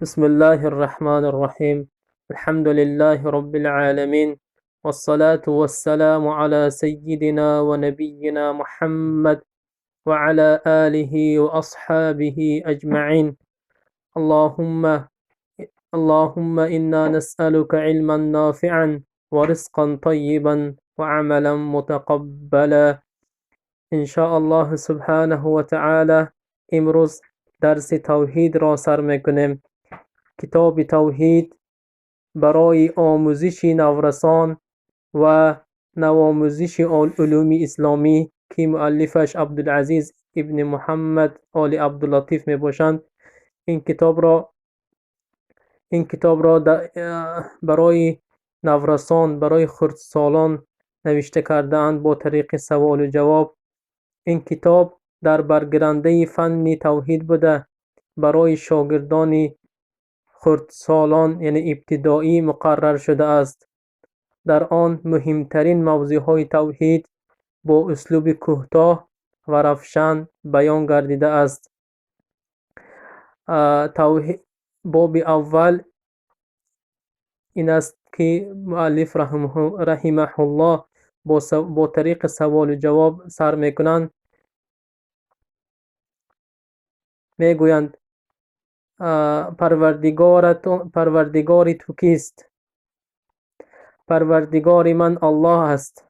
بسم الله الرحمن الرحيم. الحمد لله رب العالمين، والصلاة والسلام على سيدنا ونبينا محمد وعلى آله وأصحابه أجمعين. اللهم اللهم إنا نسألك علما نافعا ورزقا طيبا وعملا متقبلا إن شاء الله سبحانه وتعالى. امروز درس توحید را سر میکنیم. کتاب توحید برای آموزش نورسان و نوآموزش علوم اسلامی که مؤلفش عبدالعزیز ابن محمد آل عبداللطیف می باشند. این کتاب را برای نورسان، برای خردسالان نوشته کرده اند با طریق سوال و جواب. این کتاب در برگرنده فن توحید بوده برای شاگردان خردسالان یعنی ابتدایی مقرر شده است. در آن مهمترین موضوعهای توحید با اسلوب کوتاه و روشن بیان گردیده است. باب اول این است که مؤلف رحمه الله با طریق سوال و جواب سر میکنند. میگویند پروردگار تو کیست؟ پروردگار من الله است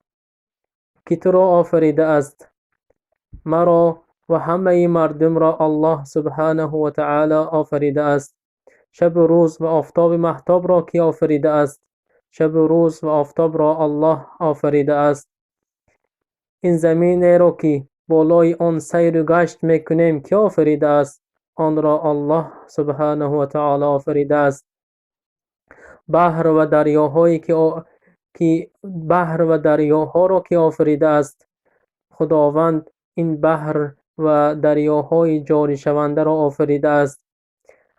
که تو را آفریده است. مرا و همه مردم را الله سبحانه و تعالی آفریده است. شب و روز و آفتاب مهتاب را کی آفریده است؟ شب و روز و آفتاب را الله آفریده است. این زمین را که بالای آن سیر و گشت میکنیم کی آفریده است؟ آن را الله سبحانه و تعالی آفریده است. بحر و دریاها را که آفریده است؟ خداوند این بحر و دریاهای جاری شونده را آفریده است.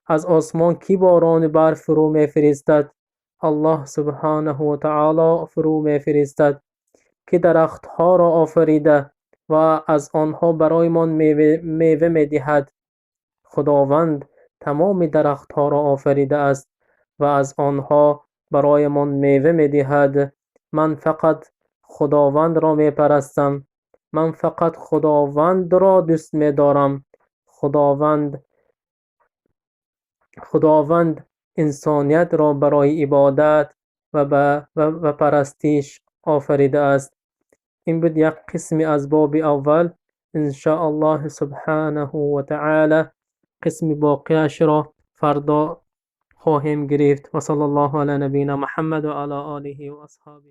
از آسمان کی باران برف فرو میفرستد؟ الله سبحانه و تعالی فرو میفرستد. که درختها را آفریده و از آنها برایمان میوه میدهد؟ خداوند تمام درختها را آفریده است و از آنها برایمان میوه میدهد. من فقط خداوند را میپرستم. من فقط خداوند را دوست میدارم. خداوند انسانیت را برای عبادت و پرستش آفریده است. این بود یک قسمی از باب اول. ان شاء الله سبحانه و تعالی قسم باقیش را فردا خواهیم گرفت. و صلی الله علی نبینا محمد و علی آله و اصحابه.